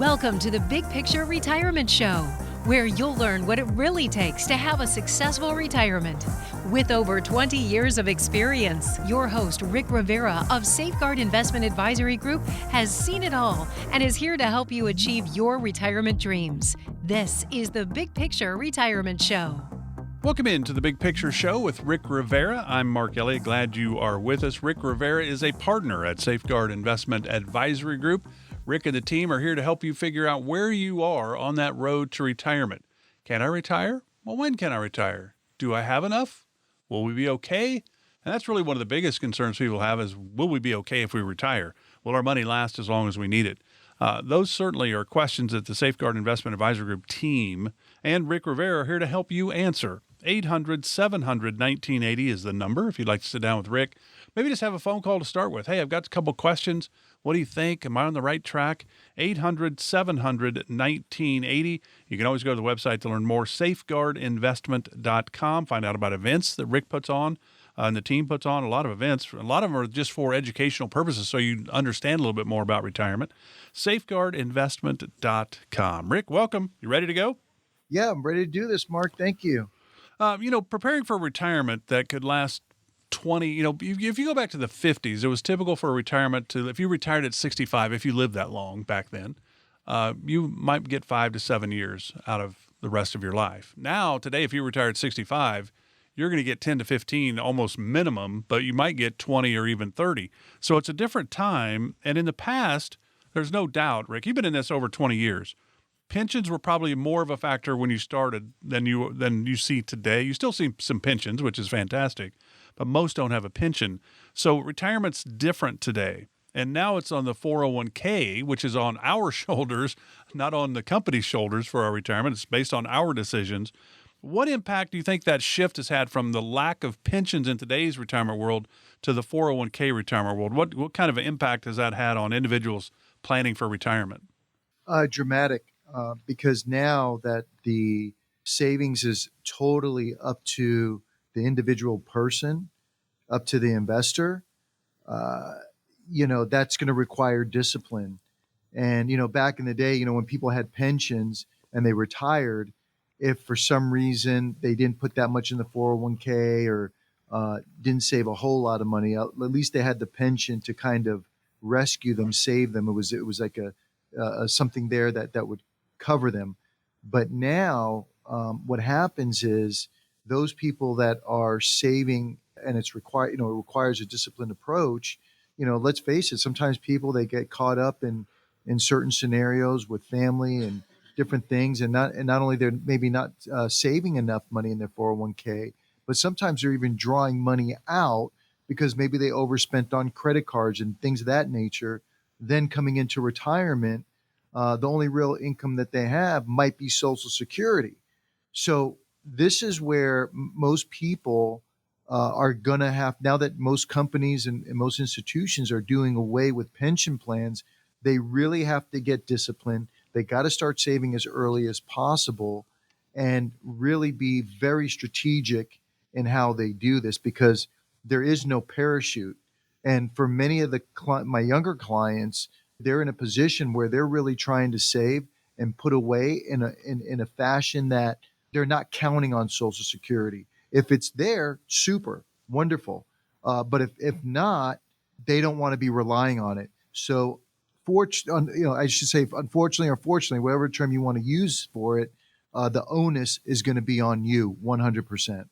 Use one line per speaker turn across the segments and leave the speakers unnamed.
Welcome to the Big Picture Retirement Show, where you'll learn what it really takes to have a successful retirement. With over 20 years of experience, your host, Rick Rivera of Safeguard Investment Advisory Group, has seen it all and is here to help you achieve your retirement dreams. This is the Big Picture Retirement Show.
Welcome into the Big Picture Show with Rick Rivera. I'm Mark Elliott. Glad you are with us. Rick Rivera is a partner at Safeguard Investment Advisory Group. Rick and the team are here to help you figure out where you are on that road to retirement. Can I retire? Well, when can I retire? Do I have enough? Will we be okay? And that's really one of the biggest concerns people have is, will we be okay if we retire? Will our money last as long as we need it? Those certainly are questions that the Safeguard Investment Advisory Group team and Rick Rivera are here to help you answer. 800-700-1980 is the number if you'd like to sit down with Rick. Maybe just have a phone call to start with. Hey, I've got a couple questions. What do you think? Am I on the right track? 800-700-1980. You can always go to the website to learn more, safeguardinvestment.com. Find out about events that Rick puts on and the team puts on. A lot of events. A lot of them are just for educational purposes so you understand a little bit more about retirement. Safeguardinvestment.com. Rick, welcome. You ready to go?
Yeah, I'm ready to do this, Mark. Thank you.
Preparing for retirement that could last 20, if you go back to the 50s, it was typical for a retirement to, if you retired at 65, if you lived that long back then, you might get 5 to 7 years out of the rest of your life. Now, today, if you retire at 65, you're going to get 10 to 15 almost minimum, but you might get 20 or even 30. So it's a different time. And in the past, there's no doubt, Rick, you've been in this over 20 years. Pensions were probably more of a factor when you started than you see today. You still see some pensions, which is fantastic, but most don't have a pension. So retirement's different today. And now it's on the 401k, which is on our shoulders, not on the company's shoulders for our retirement. It's based on our decisions. What impact do you think that shift has had from the lack of pensions in today's retirement world to the 401k retirement world? What kind of an impact has that had on individuals planning for retirement?
Dramatic. Because now that the savings is totally up to the individual person, up to the investor, that's going to require discipline. And, back in the day, when people had pensions and they retired, if for some reason they didn't put that much in the 401k or didn't save a whole lot of money, at least they had the pension to kind of rescue them, save them. It was like a something there that would cover them. But now what happens is those people that are saving, and it requires a disciplined approach. Let's face it, sometimes people, they get caught up in certain scenarios with family and different things, and not only they're maybe not saving enough money in their 401k, but sometimes they're even drawing money out because maybe they overspent on credit cards and things of that nature. Then coming into retirement, the only real income that they have might be Social Security. So this is where most people are going to have, now that most companies and most institutions are doing away with pension plans, they really have to get disciplined. They got to start saving as early as possible and really be very strategic in how they do this, because there is no parachute. And for many of my younger clients, they're in a position where they're really trying to save and put away in a fashion that they're not counting on Social Security. If it's there, super, wonderful. But if not, they don't want to be relying on it. So, I should say, unfortunately or fortunately, whatever term you want to use for it, the onus is going to be on you 100%.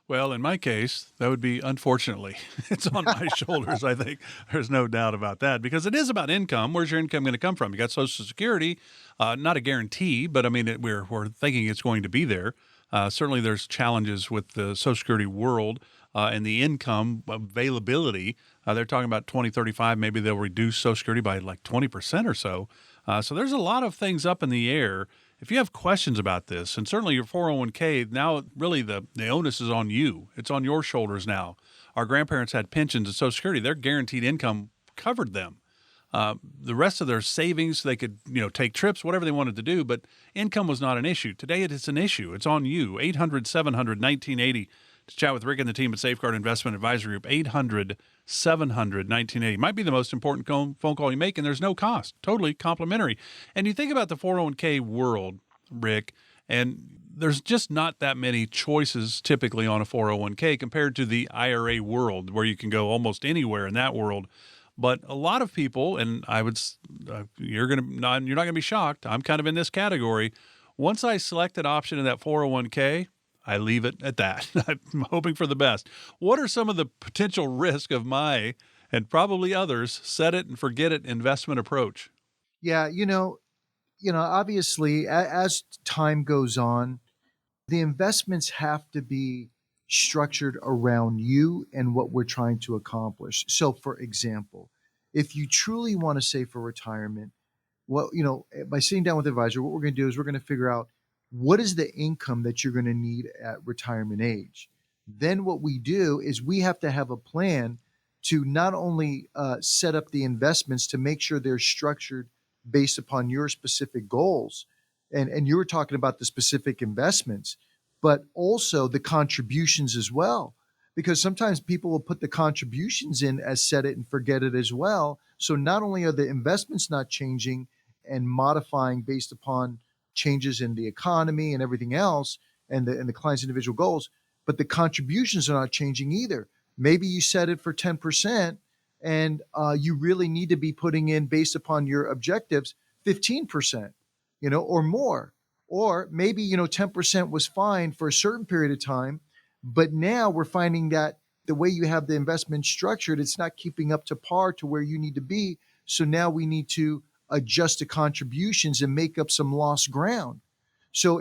Well, in my case, that would be unfortunately. It's on my shoulders, I think. There's no doubt about that, because it is about income. Where's your income going to come from? You got Social Security, not a guarantee, but I mean, we're thinking it's going to be there. Certainly there's challenges with the Social Security world and the income availability. They're talking about 2035, maybe they'll reduce Social Security by like 20% or so. So there's a lot of things up in the air. If you have questions about this, and certainly your 401k, now really the onus is on you. It's on your shoulders now. Our grandparents had pensions and Social Security. Their guaranteed income covered them. The rest of their savings, they could take trips, whatever they wanted to do, but income was not an issue. Today it is an issue. It's on you. 800-700-1980 to chat with Rick and the team at Safeguard Investment Advisory Group. 800-700-1980 might be the most important phone call you make, and there's no cost. Totally complimentary. And you think about the 401k world, Rick, and there's just not that many choices typically on a 401k compared to the IRA world, where you can go almost anywhere in that world. But a lot of people, and I would, you're not going to be shocked, I'm kind of in this category. Once I select an option in that 401k, I leave it at that. I'm hoping for the best. What are some of the potential risk of my, and probably others, set it and forget it investment approach?
Yeah, obviously, as time goes on, the investments have to be structured around you and what we're trying to accomplish. So, for example, if you truly want to save for retirement, by sitting down with the advisor, what we're going to do is we're going to figure out what is the income that you're going to need at retirement age. Then what we do is we have to have a plan to not only set up the investments to make sure they're structured based upon your specific goals. And you were talking about the specific investments, but also the contributions as well. Because sometimes people will put the contributions in as set it and forget it as well. So not only are the investments not changing and modifying based upon changes in the economy and everything else and the client's individual goals, but the contributions are not changing either. Maybe you set it for 10% and you really need to be putting in, based upon your objectives, 15%, or more. Or maybe, 10% was fine for a certain period of time, but now we're finding that the way you have the investment structured, it's not keeping up to par to where you need to be. So now we need to adjust the contributions and make up some lost ground. So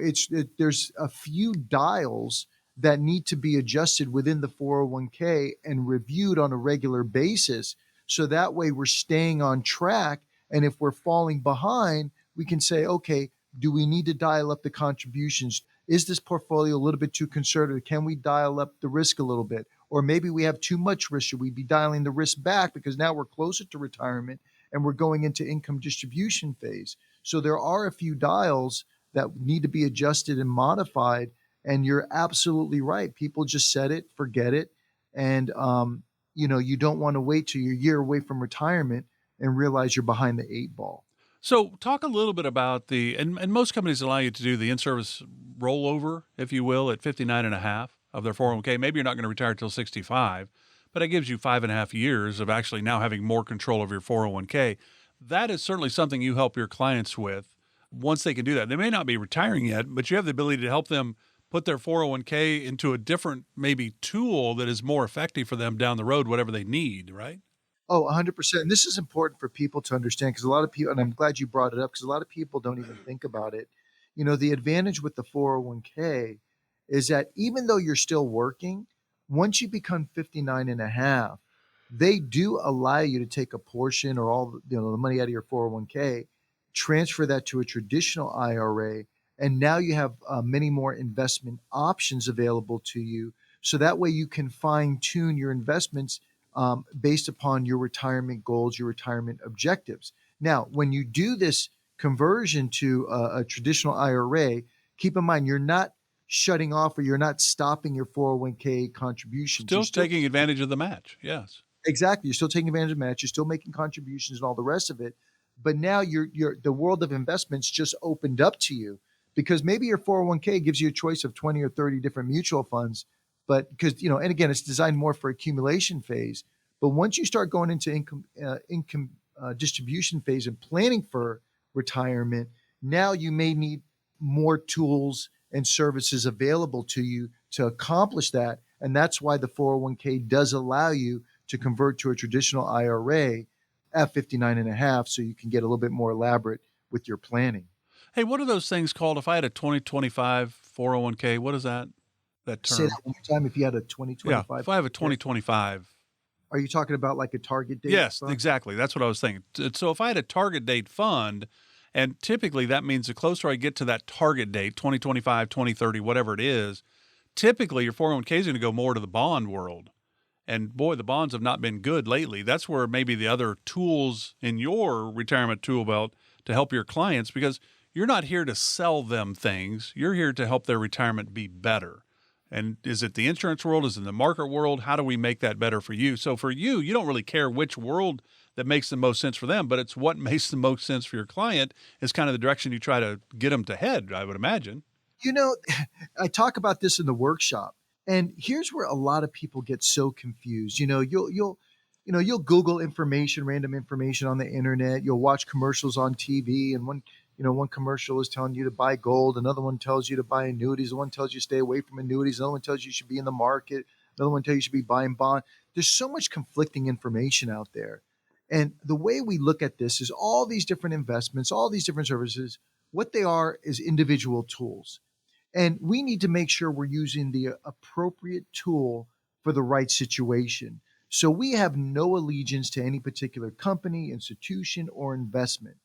there's a few dials that need to be adjusted within the 401k and reviewed on a regular basis. So that way we're staying on track. And if we're falling behind, we can say, okay, do we need to dial up the contributions? Is this portfolio a little bit too conservative? Can we dial up the risk a little bit? Or maybe we have too much risk. Should we be dialing the risk back because now we're closer to retirement and we're going into income distribution phase? So there are a few dials that need to be adjusted and modified. And you're absolutely right. People just set it, forget it. And, you don't want to wait till you're a year away from retirement and realize you're behind the 8 ball.
So talk a little bit about and most companies allow you to do the in-service rollover, if you will, at 59.5 of their 401k. Maybe you're not going to retire till 65, but it gives you 5.5 years of actually now having more control of your 401k. That is certainly something you help your clients with once they can do that. They may not be retiring yet, but you have the ability to help them put their 401k into a different maybe tool that is more effective for them down the road, whatever they need, right?
Oh, 100%. And this is important for people to understand, because a lot of people, and I'm glad you brought it up, because a lot of people don't even think about it. The advantage with the 401k is that even though you're still working, once you become 59 and a half, they do allow you to take a portion or all the money out of your 401k, transfer that to a traditional IRA, and now you have many more investment options available to you. So that way you can fine tune your investments based upon your retirement goals, your retirement objectives. Now, when you do this conversion to a traditional IRA, keep in mind you're not shutting off or you're not stopping your 401k contributions.
Still taking advantage of the match, yes.
Exactly. You're still taking advantage of the match. You're still making contributions and all the rest of it. But now the world of investments just opened up to you, because maybe your 401k gives you a choice of 20 or 30 different mutual funds. But because, and again, it's designed more for accumulation phase. But once you start going into income distribution phase and planning for retirement, now you may need more tools and services available to you to accomplish that. And that's why the 401k does allow you to convert to a traditional IRA at 59 and a half, so you can get a little bit more elaborate with your planning.
Hey, what are those things called? If I had a 2025 401k, what is that term?
Say that one more time. If you had a 2025.
Yeah, if I have a 2025.
Are you talking about like a target date?
Yes, exactly. That's what I was thinking. So if I had a target date fund, and typically that means the closer I get to that target date, 2025, 2030, whatever it is, typically your 401k is going to go more to the bond world. And boy, the bonds have not been good lately. That's where maybe the other tools in your retirement tool belt to help your clients, because you're not here to sell them things. You're here to help their retirement be better. And is it the insurance world? Is it the market world? How do we make that better for you? So for you, you don't really care which world that makes the most sense for them, but it's what makes the most sense for your client is kind of the direction you try to get them to head, I would imagine.
You know, I talk about this in the workshop, and here's where a lot of people get so confused. You'll Google information, random information on the internet. You'll watch commercials on TV, and one commercial is telling you to buy gold, another one tells you to buy annuities, one tells you to stay away from annuities, another one tells you should be in the market, another one tells you should be buying bond. There's so much conflicting information out there. And the way we look at this is all these different investments, all these different services, what they are is individual tools. And we need to make sure we're using the appropriate tool for the right situation. So we have no allegiance to any particular company, institution, or investment.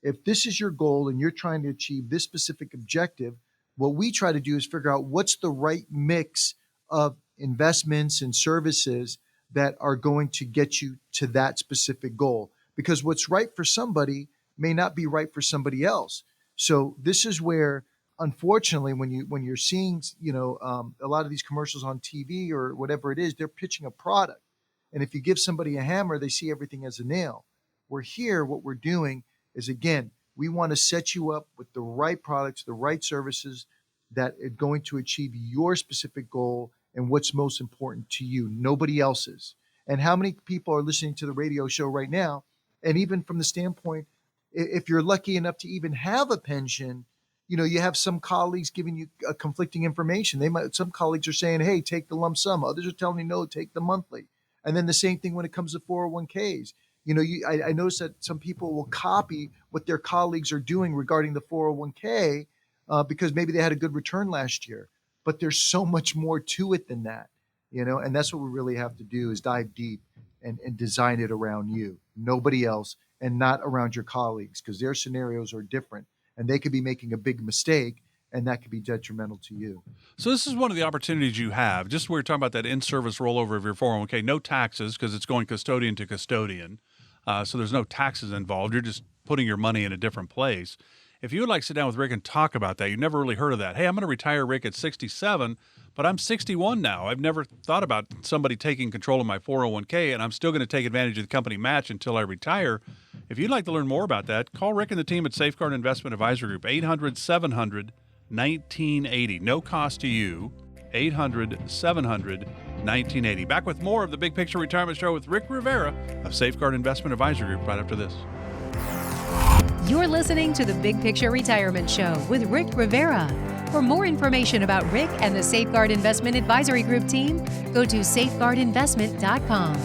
If this is your goal and you're trying to achieve this specific objective, what we try to do is figure out what's the right mix of investments and services that are going to get you to that specific goal. Because what's right for somebody may not be right for somebody else. So this is where, unfortunately, when you're seeing a lot of these commercials on TV or whatever it is, they're pitching a product. And if you give somebody a hammer, they see everything as a nail. We're here, what we're doing is, again, we want to set you up with the right products, the right services that are going to achieve your specific goal and what's most important to you, nobody else's. And how many people are listening to the radio show right now? And even from the standpoint, if you're lucky enough to even have a pension, you have some colleagues giving you conflicting information. Some colleagues are saying, hey, take the lump sum. Others are telling you, no, take the monthly. And then the same thing when it comes to 401ks. I notice that some people will copy what their colleagues are doing regarding the 401k because maybe they had a good return last year. But there's so much more to it than that, and that's what we really have to do is dive deep and design it around you, nobody else, and not around your colleagues, because their scenarios are different and they could be making a big mistake and that could be detrimental to you.
So this is one of the opportunities you have. Just we were talking about that in-service rollover of your 401k, no taxes because it's going custodian to custodian. So there's no taxes involved. You're just putting your money in a different place. If you would like to sit down with Rick and talk about that, you've never really heard of that. Hey, I'm going to retire, Rick, at 67, but I'm 61 now. I've never thought about somebody taking control of my 401k, and I'm still going to take advantage of the company match until I retire. If you'd like to learn more about that, call Rick and the team at Safeguard Investment Advisory Group, 800-700-1980. No cost to you, 800-700-1980. Back with more of the Big Picture Retirement Show with Rick Rivera of Safeguard Investment Advisory Group right after this.
You're listening to the Big Picture Retirement Show with Rick Rivera. For more information about Rick and the Safeguard Investment Advisory Group team, go to safeguardinvestment.com.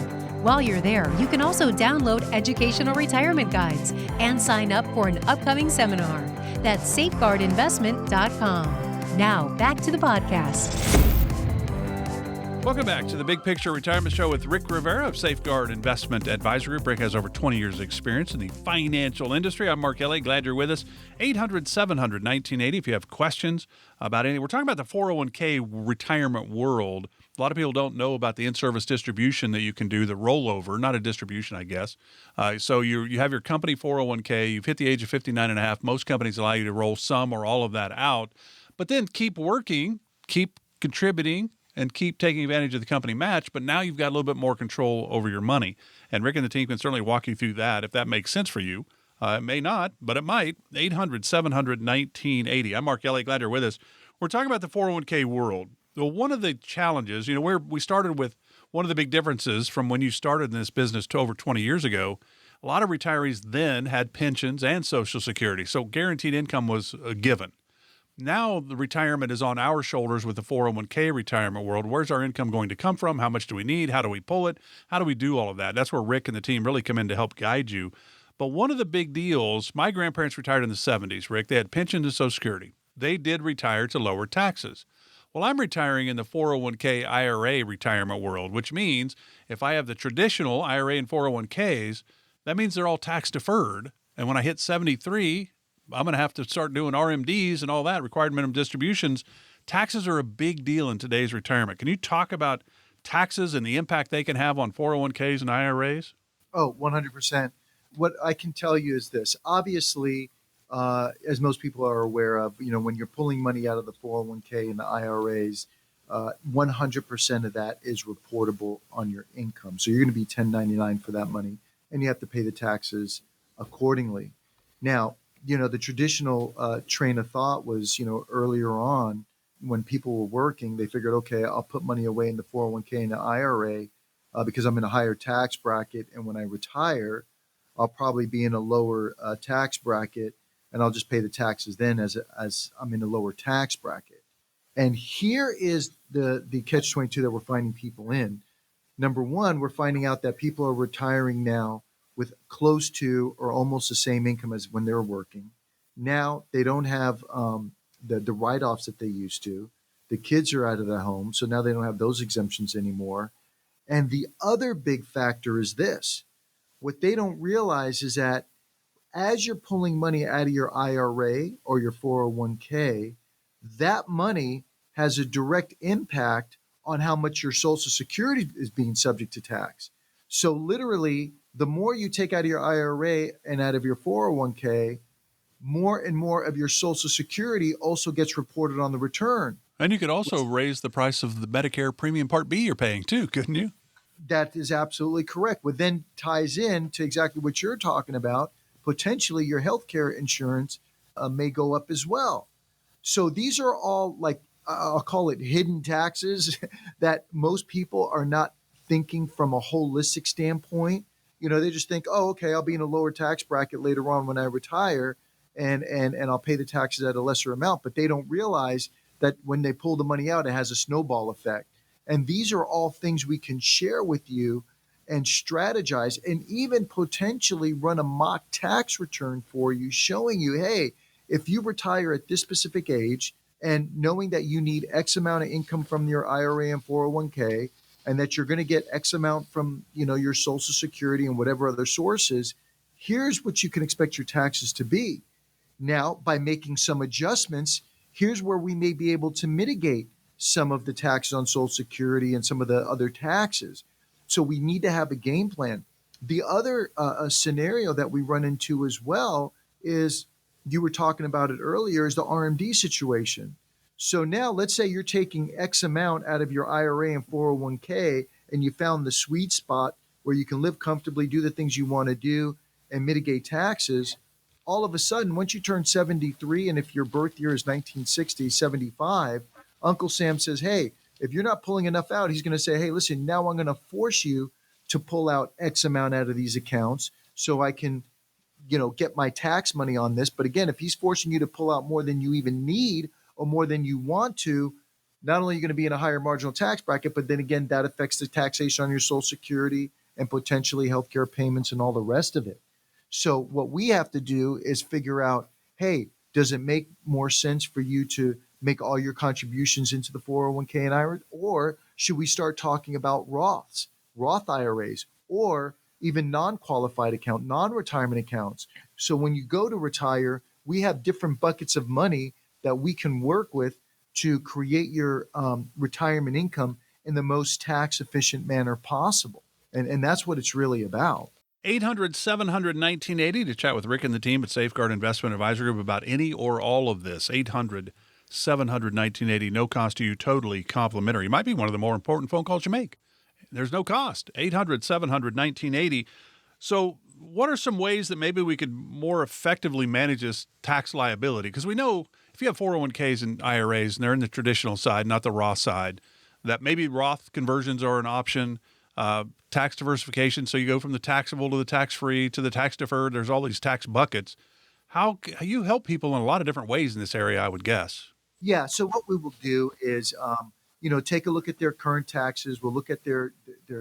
While you're there, you can also download educational retirement guides and sign up for an upcoming seminar. That's safeguardinvestment.com. Now, back to the podcast.
Welcome back to the Big Picture Retirement Show with Rick Rivera of Safeguard Investment Advisory Group. Rick has over 20 years of experience in the financial industry. I'm Mark Elliott. Glad you're with us. 800-700-1980 if you have questions about anything. We're talking about the 401k retirement world. A lot of people don't know about the in-service distribution that you can do, the rollover, not a distribution, I guess. So you have your company 401k. You've hit the age of 59 and a half. Most companies allow you to roll some or all of that out, but then keep working, keep contributing, and keep taking advantage of the company match, but now you've got a little bit more control over your money. And Rick and the team can certainly walk you through that if that makes sense for you. It may not, but it might. 800-700-1980. I'm Mark Elliott. Glad you're with us. We're talking about the 401k world. Well, one of the challenges, we started with one of the big differences from when you started in this business to over 20 years ago. A lot of retirees then had pensions and Social Security, so guaranteed income was a given. Now the retirement is on our shoulders with the 401k retirement world. Where's our income going to come from? How much do we need? How do we pull it? How do we do all of that? That's where Rick and the team really come in to help guide you. But one of the big deals, my grandparents retired in the 70s, Rick. They had pensions and Social Security. They did retire to lower taxes. Well, I'm retiring in the 401k IRA retirement world, which means if I have the traditional IRA and 401ks, that means they're all tax deferred. And when I hit 73, I'm going to have to start doing RMDs and all that, required minimum distributions. Taxes are a big deal in today's retirement. Can you talk about taxes and the impact they can have on 401ks and IRAs?
Oh, 100%. What I can tell you is this. Obviously, as most people are aware of, when you're pulling money out of the 401k and the IRAs, 100% of that is reportable on your income. So you're going to be 1099 for that money, and you have to pay the taxes accordingly. Now, the traditional train of thought was, earlier on when people were working, they figured, okay, I'll put money away in the 401k and the IRA because I'm in a higher tax bracket. And when I retire, I'll probably be in a lower tax bracket, and I'll just pay the taxes then as I'm in a lower tax bracket. And here is the catch-22 that we're finding people in. Number one, we're finding out that people are retiring now with close to or almost the same income as when they were working. Now they don't have the write-offs that they used to. The kids are out of the home, so now they don't have those exemptions anymore. And the other big factor is this. What they don't realize is that as you're pulling money out of your IRA or your 401k, that money has a direct impact on how much your Social Security is being subject to tax. So literally, the more you take out of your IRA and out of your 401k, more and more of your Social Security also gets reported on the return.
And you could also raise the price of the Medicare Premium Part B you're paying too, couldn't you?
That is absolutely correct. What then ties in to exactly what you're talking about. Potentially your healthcare insurance may go up as well. So these are all, like, I'll call it hidden taxes that most people are not thinking from a holistic standpoint. They just think, oh, okay, I'll be in a lower tax bracket later on when I retire, and I'll pay the taxes at a lesser amount. But they don't realize that when they pull the money out, it has a snowball effect. And these are all things we can share with you and strategize, and even potentially run a mock tax return for you, showing you, hey, if you retire at this specific age, and knowing that you need X amount of income from your IRA and 401k, and that you're going to get X amount from your Social Security and whatever other sources, here's what you can expect your taxes to be. Now, by making some adjustments, here's where we may be able to mitigate some of the taxes on Social Security and some of the other taxes. So we need to have a game plan. The other scenario that we run into as well is, you were talking about it earlier, is the RMD situation. So now let's say you're taking X amount out of your IRA and 401k, and you found the sweet spot where you can live comfortably, do the things you want to do, and mitigate taxes. All of a sudden, once you turn 73, and if your birth year is 1960, 75, Uncle Sam says, hey, if you're not pulling enough out, he's going to say, hey, listen, now I'm going to force you to pull out X amount out of these accounts so I can, get my tax money on this. But again, if he's forcing you to pull out more than you even need or more than you want to, not only are you going to be in a higher marginal tax bracket, but then again, that affects the taxation on your Social Security and potentially healthcare payments and all the rest of it. So what we have to do is figure out, hey, does it make more sense for you to make all your contributions into the 401k and IRA, or should we start talking about Roth IRAs, or even non-qualified account, non-retirement accounts? So when you go to retire, we have different buckets of money that we can work with to create your retirement income in the most tax efficient manner possible. And that's what it's really about.
800-700-1980 to chat with Rick and the team at Safeguard Investment Advisor Group about any or all of this. 800-700-1980, no cost to you, totally complimentary. It might be one of the more important phone calls you make. There's no cost. 800-700-1980. So what are some ways that maybe we could more effectively manage this tax liability? Because we know if you have 401ks and IRAs and they're in the traditional side, not the Roth side, that maybe Roth conversions are an option. Tax diversification, so you go from the taxable to the tax-free to the tax-deferred. There's all these tax buckets. How you help people in a lot of different ways in this area, I would guess.
Yeah, so what we will do is, take a look at their current taxes. We'll look at their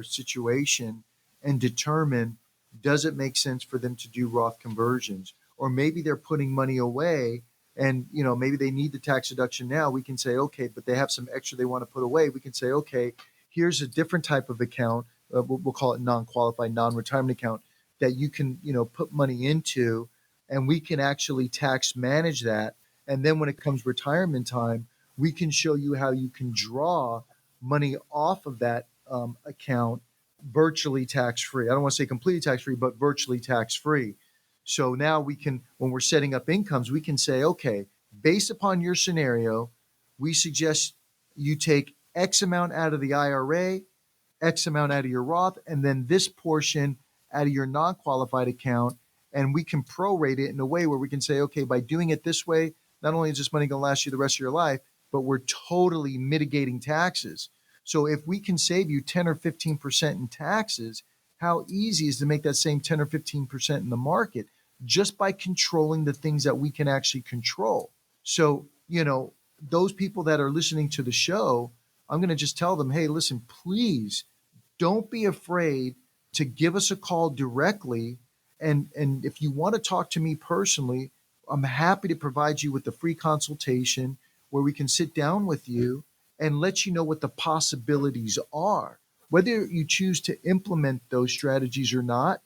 situation and determine, does it make sense for them to do Roth conversions? Or maybe they're putting money away and, maybe they need the tax deduction now. We can say, okay, but they have some extra they want to put away. We can say, okay, here's a different type of account. We'll call it non-qualified, non-retirement account that you can, put money into, and we can actually tax manage that. And then when it comes retirement time, we can show you how you can draw money off of that account virtually tax-free. I don't want to say completely tax-free, but virtually tax-free. So now we can, when we're setting up incomes, we can say, okay, based upon your scenario, we suggest you take X amount out of the IRA, X amount out of your Roth, and then this portion out of your non-qualified account. And we can prorate it in a way where we can say, okay, by doing it this way, not only is this money going to last you the rest of your life, but we're totally mitigating taxes. So if we can save you 10 or 15% in taxes, how easy is to make that same 10 or 15% in the market just by controlling the things that we can actually control? So, those people that are listening to the show, I'm going to just tell them, hey, listen, please don't be afraid to give us a call directly. And if you want to talk to me personally, I'm happy to provide you with a free consultation where we can sit down with you and let you know what the possibilities are. Whether you choose to implement those strategies or not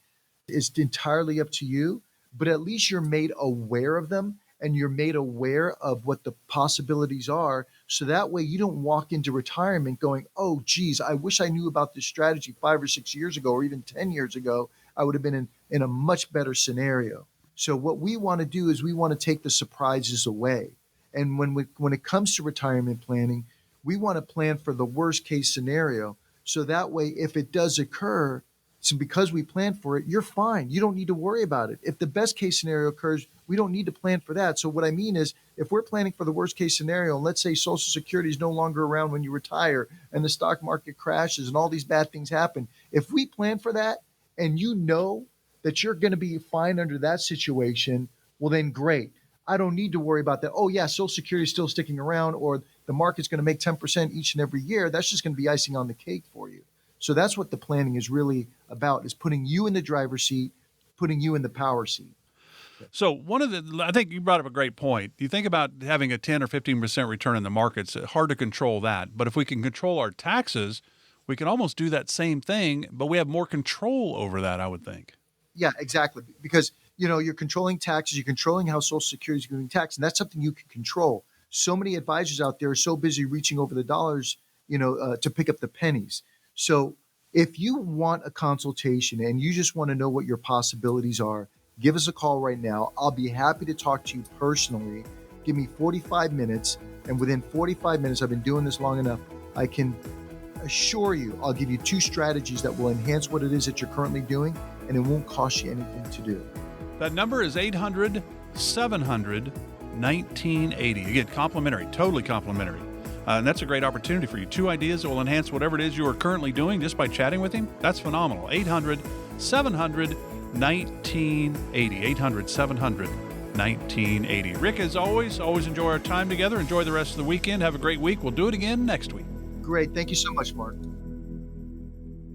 is entirely up to you, but at least you're made aware of them and you're made aware of what the possibilities are. So that way you don't walk into retirement going, oh, geez, I wish I knew about this strategy 5 or 6 years ago, or even 10 years ago. I would have been in a much better scenario. So what we want to do is we want to take the surprises away. And when it comes to retirement planning, we want to plan for the worst case scenario. So that way, if it does occur, so because we plan for it, you're fine. You don't need to worry about it. If the best case scenario occurs, we don't need to plan for that. So what I mean is, if we're planning for the worst case scenario, and let's say Social Security is no longer around when you retire and the stock market crashes and all these bad things happen, if we plan for that and you know that you're going to be fine under that situation, well, then great. I don't need to worry about that. Oh, yeah, Social Security is still sticking around, or the market's going to make 10% each and every year. That's just going to be icing on the cake for you. So that's what the planning is really about, is putting you in the driver's seat, putting you in the power seat.
So I think you brought up a great point. You think about having a 10 or 15% return in the markets, it's hard to control that. But if we can control our taxes, we can almost do that same thing, but we have more control over that, I would think.
Yeah, exactly. Because, you're controlling taxes, you're controlling how Social Security is getting taxed, and that's something you can control. So many advisors out there are so busy reaching over the dollars, to pick up the pennies. So if you want a consultation and you just want to know what your possibilities are, give us a call right now. I'll be happy to talk to you personally. Give me 45 minutes. And within 45 minutes, I've been doing this long enough, I can assure you, I'll give you 2 strategies that will enhance what it is that you're currently doing, and it won't cost you anything to do.
That number is 800-700-1980. Again, complimentary, totally complimentary. And that's a great opportunity for you. 2 ideas that will enhance whatever it is you are currently doing just by chatting with him. That's phenomenal. 800-700-1980. 800-700-1980. Rick, as always enjoy our time together. Enjoy the rest of the weekend. Have a great week. We'll do it again next week.
Great. Thank you so much, Mark.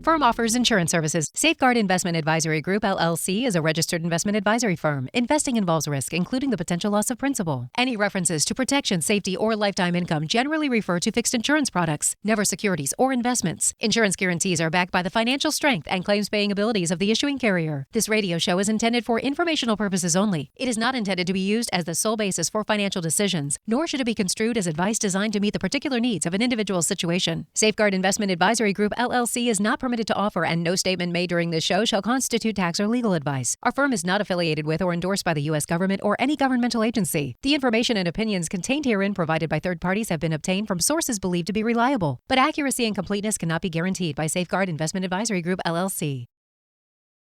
Firm offers insurance services. Safeguard Investment Advisory Group, LLC is a registered investment advisory firm. Investing involves risk, including the potential loss of principal. Any references to protection, safety, or lifetime income generally refer to fixed insurance products, never securities or investments. Insurance guarantees are backed by the financial strength and claims-paying abilities of the issuing carrier. This radio show is intended for informational purposes only. It is not intended to be used as the sole basis for financial decisions, nor should it be construed as advice designed to meet the particular needs of an individual's situation. Safeguard Investment Advisory Group, LLC is not permitted to offer, and no statement made during this show shall constitute tax or legal advice. Our firm is not affiliated with or endorsed by the U.S. government or any governmental agency. The information and opinions contained herein provided by third parties have been obtained from sources believed to be reliable, but accuracy and completeness cannot be guaranteed by Safeguard Investment Advisory Group, LLC.